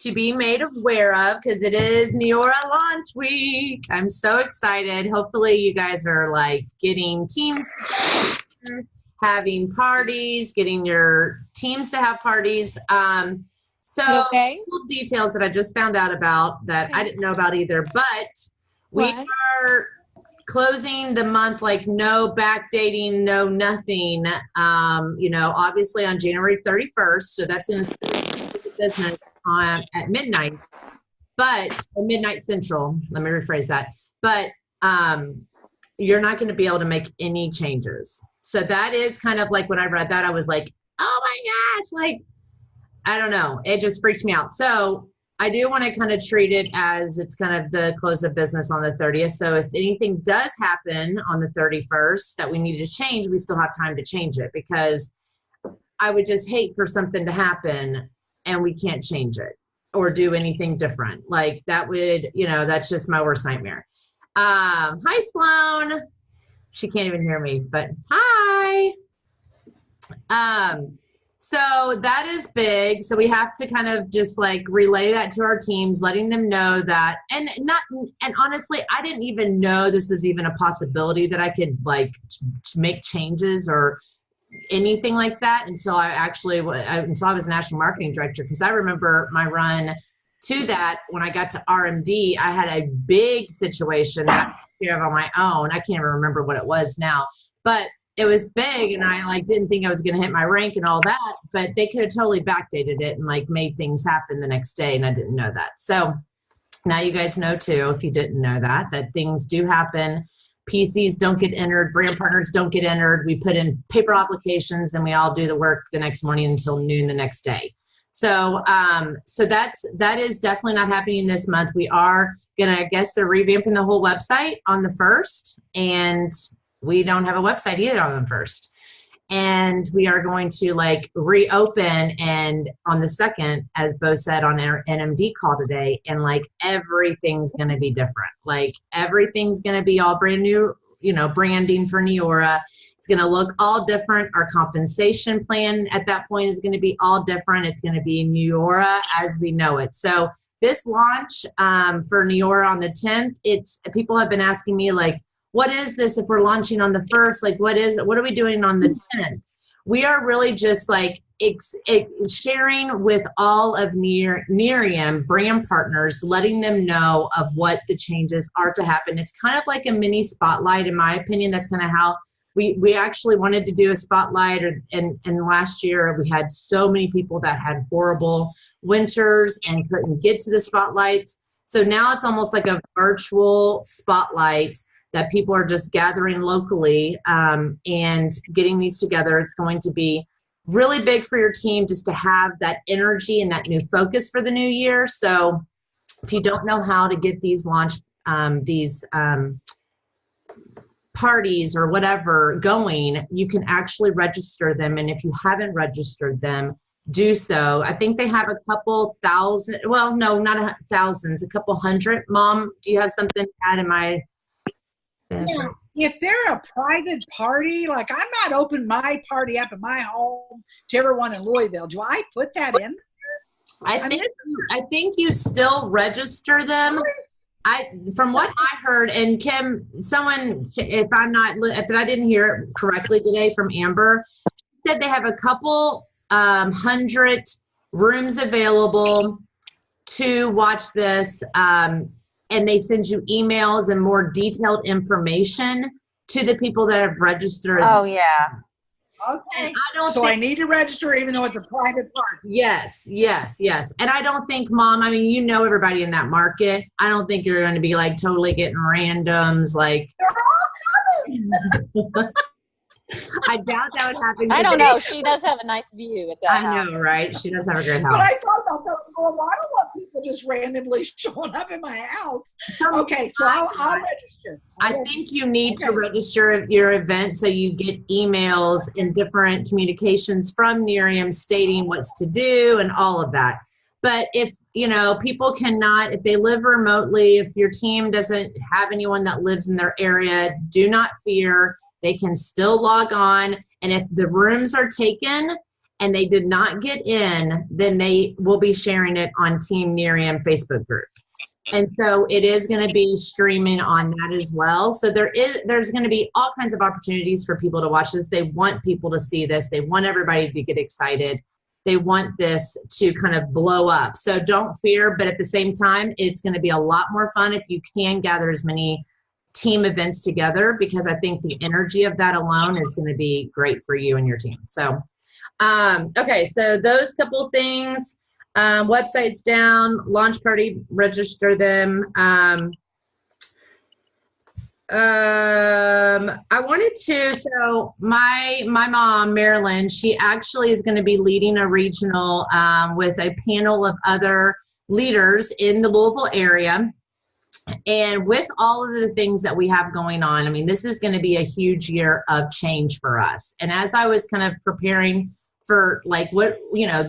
to be made aware of because it is Neora launch week. I'm so excited. Hopefully you guys are like getting teams together, having parties, getting your teams to have parties. So cool details that I just found out about that I didn't know about either, but we are closing the month like no backdating, no nothing, obviously on January 31st. So that's in a business at midnight, but midnight central. Let me rephrase that. But you're not going to be able to make any changes. So that is kind of like when I read that, I was like, oh my gosh, like, I don't know. It just freaks me out. So I do want to kind of treat it as it's kind of the close of business on the 30th. So if anything does happen on the 31st that we need to change, we still have time to change it, because I would just hate for something to happen and we can't change it or do anything different. Like that would, that's just my worst nightmare. Hi, Sloan. She can't even hear me, but hi. So that is big. So we have to kind of just like relay that to our teams, letting them know that, and honestly, I didn't even know this was even a possibility that I could like make changes or anything like that until until I was national marketing director. Because I remember my run to that when I got to RMD, I had a big situation that I took care of on my own. I can't even remember what it was now, but it was big, and I like didn't think I was going to hit my rank and all that, but they could have totally backdated it and like made things happen the next day, and I didn't know that. So now you guys know too, if you didn't know that things do happen. PCs don't get entered, brand partners don't get entered. We put in paper applications and we all do the work the next morning until noon the next day. So that is definitely not happening this month. We are gonna, I guess they're revamping the whole website on the 1st, and we don't have a website either on the 1st. And we are going to like reopen and on the 2nd, as Bo said on our NMD call today, and like everything's going to be different. Like everything's going to be all brand new, branding for Neora. It's going to look all different. Our compensation plan at that point is going to be all different. It's going to be Neora as we know it. So this launch for Neora on the 10th, people have been asking me like, what is this if we're launching on the 1st? Like, what are we doing on the 10th? We are really just like sharing with all of Miriam brand partners, letting them know of what the changes are to happen. It's kind of like a mini spotlight, in my opinion. That's kind of how we actually wanted to do a spotlight. And last year we had so many people that had horrible winters and couldn't get to the spotlights. So now it's almost like a virtual spotlight that people are just gathering locally and getting these together. It's going to be really big for your team just to have that energy and that new focus for the new year. So if you don't know how to get these parties or whatever going, you can actually register them. And if you haven't registered them, do so. I think they have a couple thousand, well, no, not thousands, a couple hundred. Mom, do you have something to add in my... Yeah, if they're a private party, like I'm not opening my party up at my home to everyone in Louisville. Do I put that in? I think you still register them. From what I heard, and Kim, if I didn't hear it correctly today from Amber, said they have a couple hundred rooms available to watch this. And they send you emails and more detailed information to the people that have registered. Oh, yeah. Okay. I need to register even though it's a private party. Yes. And I don't think, Mom, everybody in that market. I don't think you're going to be like totally getting randoms. Like, they're all coming. I doubt that would happen. I don't know. She does have a nice view at that house. I know, right? She does have a great house. But I thought about that. I don't want people just randomly showing up in my house. Okay, so I'll register. I think you need to register your event so you get emails and different communications from Miriam stating what's to do and all of that. But if, people cannot, if they live remotely, if your team doesn't have anyone that lives in their area, do not fear. They can still log on. And if the rooms are taken and they did not get in, then they will be sharing it on Team Neora Facebook group. And so it is going to be streaming on that as well. So there's going to be all kinds of opportunities for people to watch this. They want people to see this. They want everybody to get excited. They want this to kind of blow up. So don't fear, but at the same time, it's going to be a lot more fun if you can gather as many team events together, because I think the energy of that alone is going to be great for you and your team. So, okay, so those couple things. Websites down, launch party, register them. I wanted to, so my mom, Marilyn, she actually is going to be leading a regional with a panel of other leaders in the Louisville area. And with all of the things that we have going on, I mean, this is going to be a huge year of change for us. And as I was kind of preparing for like what,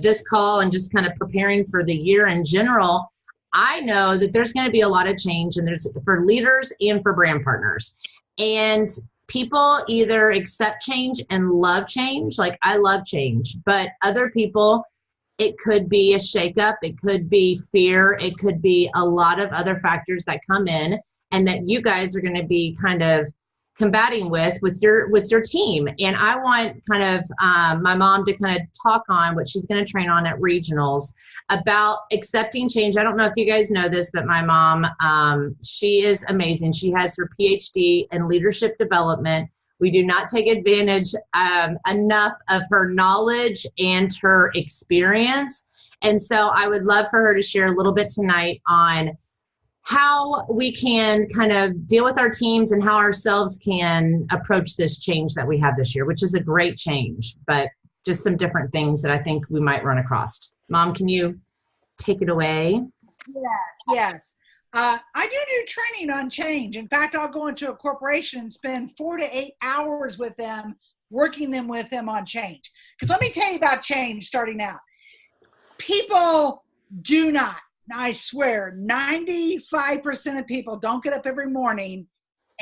this call and just kind of preparing for the year in general, I know that there's going to be a lot of change, and there's for leaders and for brand partners. And people either accept change and love change, like I love change, but other people, it could be a shakeup, it could be fear, it could be a lot of other factors that come in, and that you guys are going to be kind of combating with your team. And I want kind of my mom to kind of talk on what she's going to train on at regionals about accepting change. I don't know if you guys know this, but my mom, she is amazing. She has her PhD in leadership development. We do not take advantage enough of her knowledge and her experience. And so I would love for her to share a little bit tonight on how we can kind of deal with our teams and how ourselves can approach this change that we have this year, which is a great change, but just some different things that I think we might run across. Mom, can you take it away? Yes. I do training on change. In fact, I'll go into a corporation and spend 4 to 8 hours with them, working with them on change. Because let me tell you about change starting out. People do not, I swear, 95% of people don't get up every morning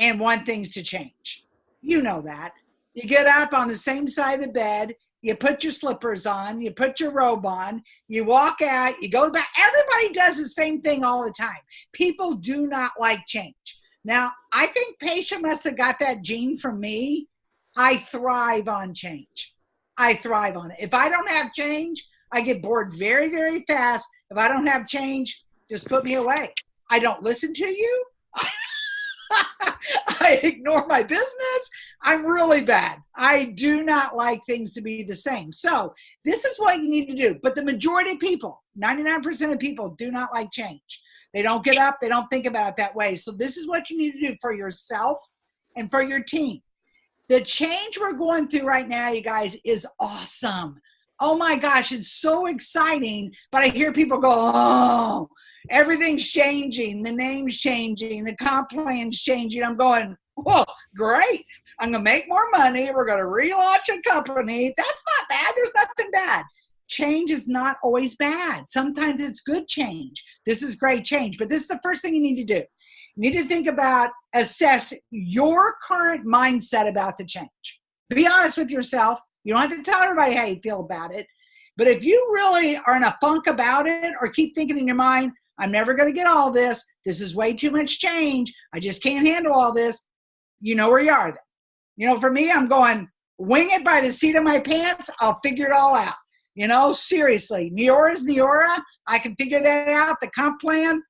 and want things to change. You know that. You get up on the same side of the bed, you put your slippers on, you put your robe on, you walk out, you go back. Everybody does the same thing all the time. People do not like change. Now, I think Paisha must have got that gene from me. I thrive on change. I thrive on it. If I don't have change, I get bored very, very fast. If I don't have change, just put me away. I don't listen to you. I ignore my business. I'm really bad. I do not like things to be the same. So this is what you need to do. But the majority of people, 99% of people, do not like change. They don't get up. They don't think about it that way. So this is what you need to do for yourself and for your team. The change we're going through right now, you guys, is awesome. Oh my gosh, it's so exciting. But I hear people go, oh, everything's changing. The name's changing. The comp plan's changing. I'm going, whoa, great. I'm going to make more money. We're going to relaunch a company. That's not bad. There's nothing bad. Change is not always bad. Sometimes it's good change. This is great change. But this is the first thing you need to do. You need to think about, assess your current mindset about the change. Be honest with yourself. You don't have to tell everybody how you feel about it. But if you really are in a funk about it, or keep thinking in your mind, I'm never going to get all this. This is way too much change. I just can't handle all this. You know where you are then. You know, for me, I'm going, wing it by the seat of my pants. I'll figure it all out. You know, seriously, Neora's Neora. I can figure that out. The comp plan,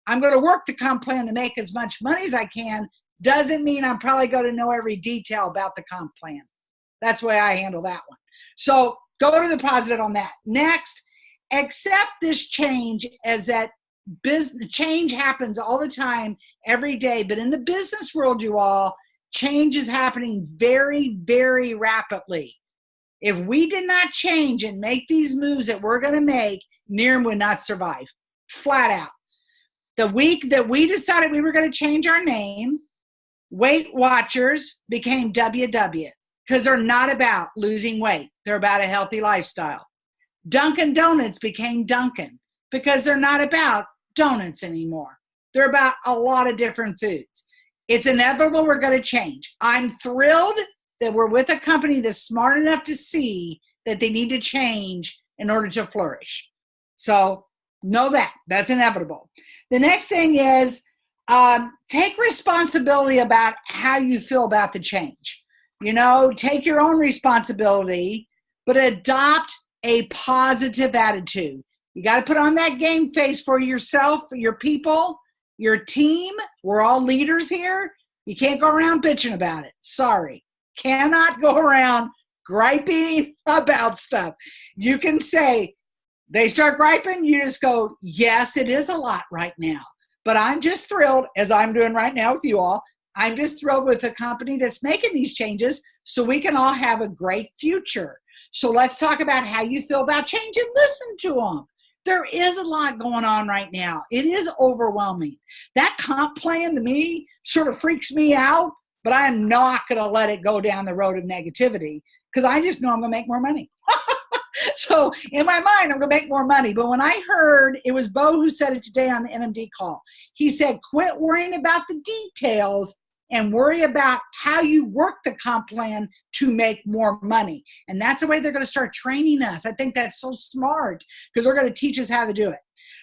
I'm going to work the comp plan to make as much money as I can. Doesn't mean I'm probably going to know every detail about the comp plan. That's the way I handle that one. So go to the positive on that. Next, accept this change as that business change happens all the time, every day. But in the business world, you all, change is happening very, very rapidly. If we did not change and make these moves that we're going to make, Neora would not survive. Flat out. The week that we decided we were going to change our name, Weight Watchers became WW. Because they're not about losing weight. They're about a healthy lifestyle. Dunkin' Donuts became Dunkin' because they're not about donuts anymore. They're about a lot of different foods. It's inevitable we're going to change. I'm thrilled that we're with a company that's smart enough to see that they need to change in order to flourish. So know that. That's inevitable. The next thing is take responsibility about how you feel about the change. Take your own responsibility, but adopt a positive attitude. You got to put on that game face for yourself, for your people, your team. We're all leaders here. You can't go around bitching about it. Sorry. Cannot go around griping about stuff. You can say, they start griping, you just go, yes, it is a lot right now. But I'm just thrilled, as I'm doing right now with you all, I'm just thrilled with the company that's making these changes so we can all have a great future. So let's talk about how you feel about change and listen to them. There is a lot going on right now. It is overwhelming. That comp plan to me sort of freaks me out, but I am not going to let it go down the road of negativity because I just know I'm going to make more money. So in my mind, I'm going to make more money. But when I heard, it was Bo who said it today on the NMD call. He said, quit worrying about the details and worry about how you work the comp plan to make more money. And that's the way they're going to start training us. I think that's so smart because they're going to teach us how to do it.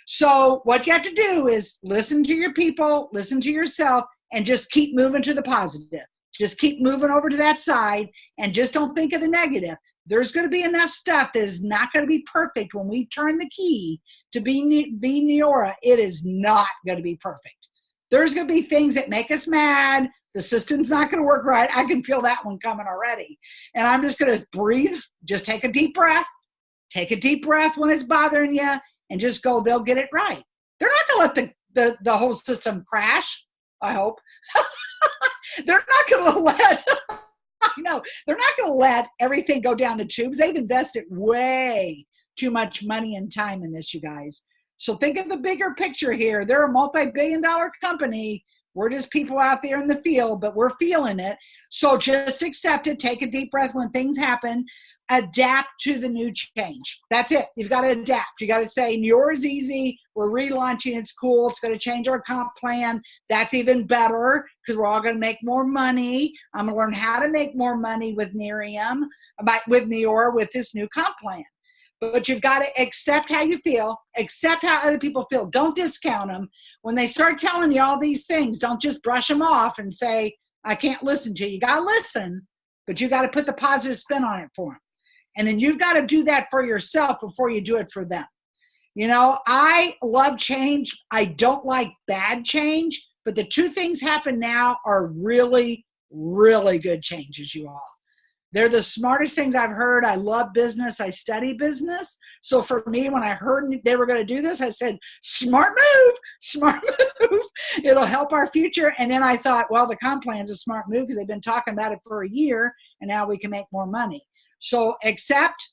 So what you have to do is listen to your people, listen to yourself, and just keep moving to the positive. Just keep moving over to that side and just don't think of the negative. There's going to be enough stuff that is not going to be perfect when we turn the key to be Neora. It is not going to be perfect. There's going to be things that make us mad. The system's not going to work right. I can feel that one coming already. And I'm just going to breathe. Just take a deep breath. Take a deep breath when it's bothering you and just go, they'll get it right. They're not going to let the whole system crash, I hope. They're not going to let... No, they're not going to let everything go down the tubes. They've invested way too much money and time in this, you guys. So think of the bigger picture here. They're a multi-billion-dollar company. We're just people out there in the field, but we're feeling it. So just accept it. Take a deep breath when things happen. Adapt to the new change. That's it. You've got to adapt. You got to say, Neora's easy. We're relaunching. It's cool. It's going to change our comp plan. That's even better because we're all going to make more money. I'm going to learn how to make more money with Neora, with this new comp plan. But you've got to accept how you feel, accept how other people feel. Don't discount them. When they start telling you all these things, don't just brush them off and say, I can't listen to you. You got to listen, but you got to put the positive spin on it for them. And then you've got to do that for yourself before you do it for them. I love change. I don't like bad change, but the two things happen now are really, really good changes, you all. They're the smartest things I've heard. I love business. I study business. So for me, when I heard they were going to do this, I said, smart move, smart move. It'll help our future. And then I thought, well, the comp plan is a smart move because they've been talking about it for a year and now we can make more money. So accept,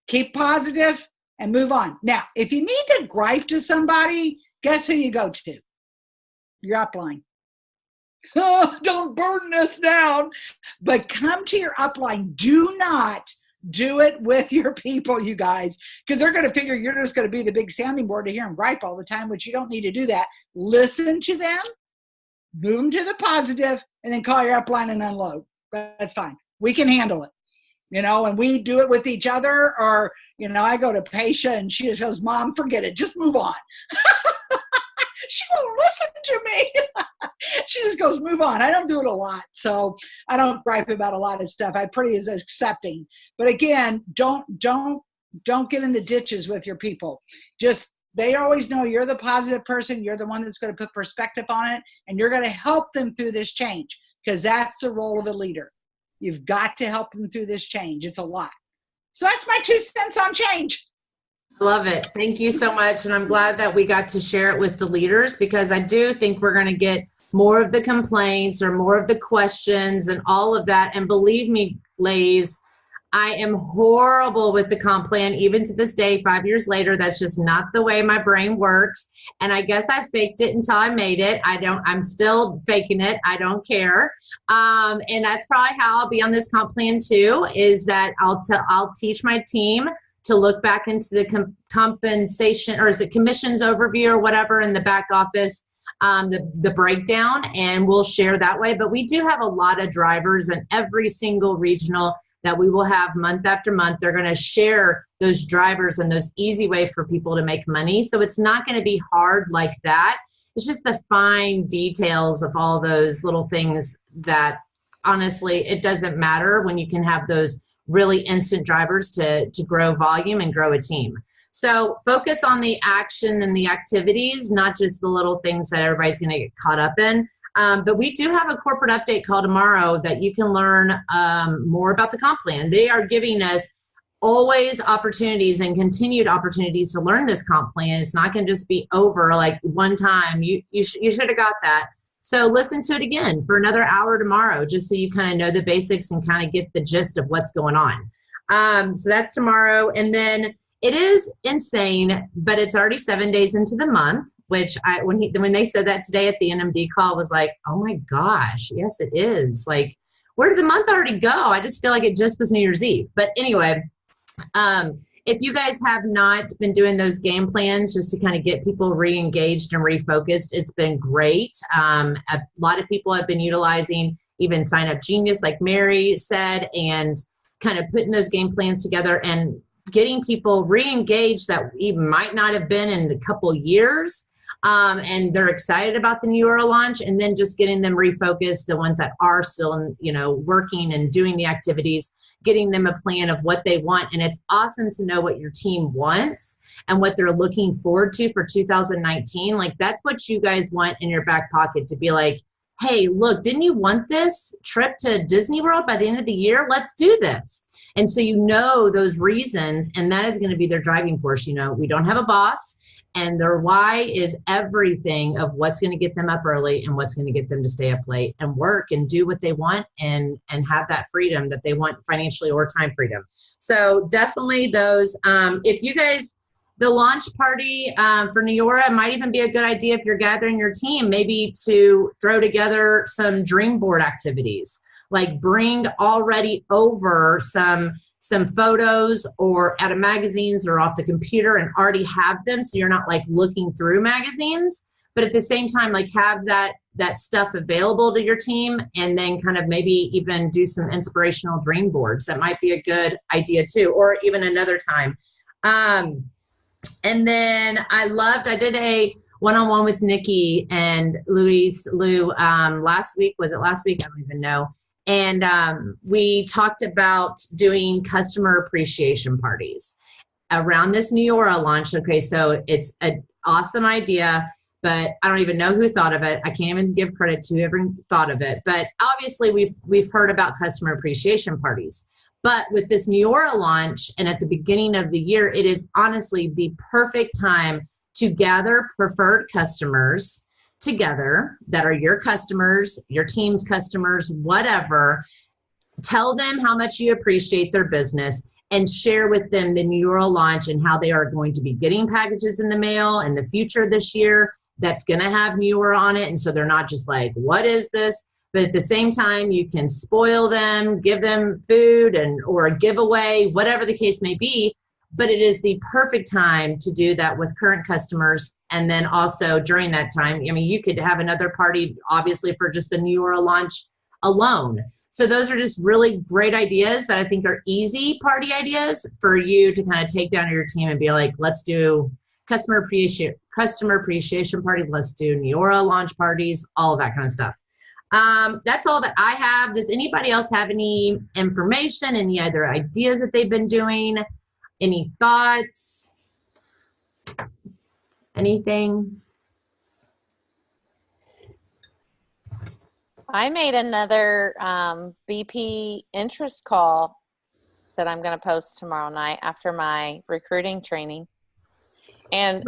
keep positive, and move on. Now, if you need to gripe to somebody, guess who you go to? Your upline. Oh, don't burden us down, but come to your upline. Do not do it with your people, you guys, because they're going to figure you're just going to be the big sounding board to hear them gripe all the time, which you don't need to do that. Listen to them, move them to the positive, and then call your upline and unload. That's fine. We can handle it. And we do it with each other, or, I go to Paisha and she just goes, Mom, forget it. Just move on. She won't listen to me. She just goes, move on. I don't do it a lot. So I don't gripe about a lot of stuff. I pretty is accepting. But again, don't get in the ditches with your people. Just, they always know you're the positive person. You're the one that's going to put perspective on it. And you're going to help them through this change because that's the role of a leader. You've got to help them through this change. It's a lot. So that's my 2 cents on change. Love it. Thank you so much. And I'm glad that we got to share it with the leaders because I do think we're going to get more of the complaints or more of the questions and all of that. And believe me, ladies, I am horrible with the comp plan. Even to this day, 5 years later, that's just not the way my brain works. And I guess I faked it until I made it. I'm still faking it. I don't care. And that's probably how I'll be on this comp plan too, is that I'll teach my team to look back into the compensation, or is it commissions overview or whatever in the back office, the breakdown, and we'll share that way. But we do have a lot of drivers, and every single regional that we will have month after month. They're going to share those drivers and those easy way for people to make money. So it's not going to be hard like that. It's just the fine details of all those little things that honestly, it doesn't matter when you can have those really instant drivers to grow volume and grow a team. So focus on the action and the activities, not just the little things that everybody's going to get caught up in. But we do have a corporate update call tomorrow that you can learn more about the comp plan. They are giving us always opportunities and continued opportunities to learn this comp plan. It's not going to just be over like one time. You should have got that. So listen to it again for another hour tomorrow, just so you kind of know the basics and kind of get the gist of what's going on. So that's tomorrow. And then it is insane, but it's already 7 days into the month, which when they said that today at the NMD call, was like, oh my gosh, yes, it is. Like, where did the month already go? I just feel like it just was New Year's Eve. But anyway, if you guys have not been doing those game plans just to kind of get people re-engaged and refocused, it's been great. A lot of people have been utilizing even Sign Up Genius, like Mary said, and kind of putting those game plans together and getting people re-engaged that even might not have been in a couple years. And they're excited about the Neora launch, and then just getting them refocused, the ones that are still, working and doing the activities, getting them a plan of what they want. And it's awesome to know what your team wants and what they're looking forward to for 2019. Like, that's what you guys want in your back pocket, to be like, hey, look, didn't you want this trip to Disney World by the end of the year? Let's do this. And so those reasons, and that is going to be their driving force. We don't have a boss, and their why is everything of what's going to get them up early and what's going to get them to stay up late and work and do what they want and have that freedom that they want, financially or time freedom. So definitely those, if you guys, the launch party for Neora might even be a good idea if you're gathering your team, maybe to throw together some dream board activities, like bring already over some photos or out of magazines or off the computer and already have them, so you're not like looking through magazines, but at the same time, like have that stuff available to your team, and then kind of maybe even do some inspirational dream boards. That might be a good idea too, or even another time. And then I did a one-on-one with Nikki and Lou last week. Was it last week? I don't even know. And we talked about doing customer appreciation parties around this Neora launch. Okay, so it's an awesome idea, but I don't even know who thought of it. I can't even give credit to whoever thought of it. But obviously, we've heard about customer appreciation parties. But with this Neora launch and at the beginning of the year, it is honestly the perfect time to gather preferred customers together that are your customers, your team's customers, whatever. Tell them how much you appreciate their business and share with them the Neora launch and how they are going to be getting packages in the mail in the future this year that's going to have Neora on it. And so they're not just like, what is this? But at the same time, you can spoil them, give them food or a giveaway, whatever the case may be. But it is the perfect time to do that with current customers. And then also during that time, you could have another party, obviously, for just the Neora launch alone. So those are just really great ideas that I think are easy party ideas for you to kind of take down to your team and be like, let's do customer appreciation party. Let's do Neora launch parties, all of that kind of stuff. That's all that I have. Does anybody else have any information, any other ideas that they've been doing? Any thoughts? Anything? I made another BP interest call that I'm going to post tomorrow night after my recruiting training. And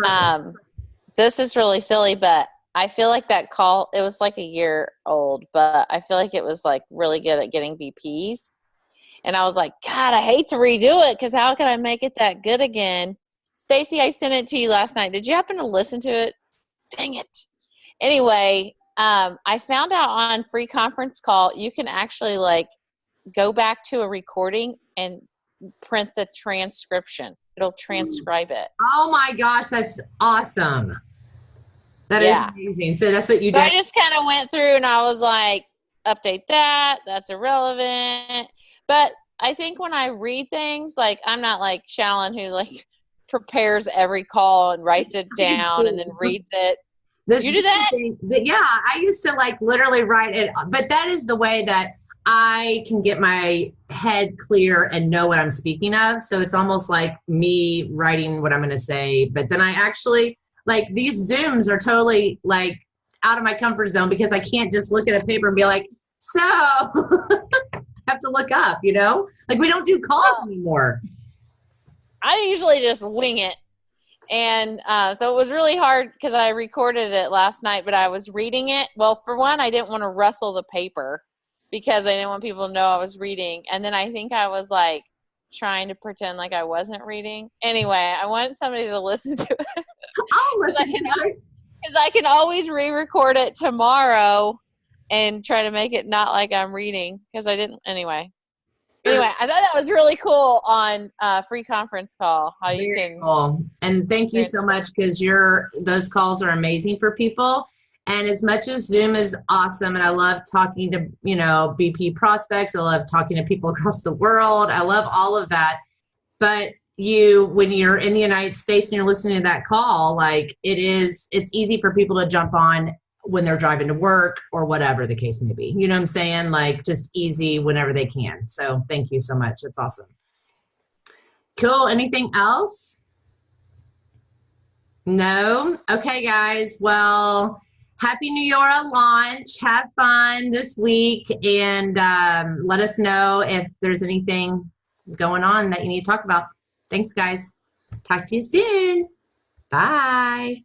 this is really silly, but I feel like that call, it was like a year old, but I feel like it was like really good at getting BPs. And I was like, God, I hate to redo it because how can I make it that good again? Stacy, I sent it to you last night. Did you happen to listen to it? Dang it. Anyway, I found out on Free Conference Call, you can actually like go back to a recording and print the transcription. It'll transcribe it. Oh my gosh, that's awesome. That is amazing. So that's what you did. I just kind of went through and I was like, update that. That's irrelevant. But I think when I read things, like I'm not like Shallon who like prepares every call and writes it down and then reads it. You do that? Yeah, I used to like literally write it, but that is the way that I can get my head clear and know what I'm speaking of. So it's almost like me writing what I'm going to say, but then I actually like these Zooms are totally like out of my comfort zone because I can't just look at a paper and be like, so I have to look up, you know, like we don't do calls anymore. I usually just wing it. And so it was really hard because I recorded it last night, but I was reading it. Well, for one, I didn't want to rustle the paper because I didn't want people to know I was reading. And then I think I was like trying to pretend like I wasn't reading. Anyway, I wanted somebody to listen to it. I'll listen to it. Because I can always re-record it tomorrow and try to make it not like I'm reading because I didn't. Anyway, I thought that was really cool on free conference call. How you Very can cool. And thank you so much because those calls are amazing for people. And as much as Zoom is awesome, and I love talking to, you know, BP prospects, I love talking to people across the world. I love all of that. But when you're in the United States and you're listening to that call, like it's easy for people to jump on when they're driving to work or whatever the case may be. You know what I'm saying? Like just easy whenever they can. So thank you so much. It's awesome. Cool. Anything else? No? Okay, guys. Well, happy Neora launch. Have fun this week and let us know if there's anything going on that you need to talk about. Thanks, guys. Talk to you soon. Bye.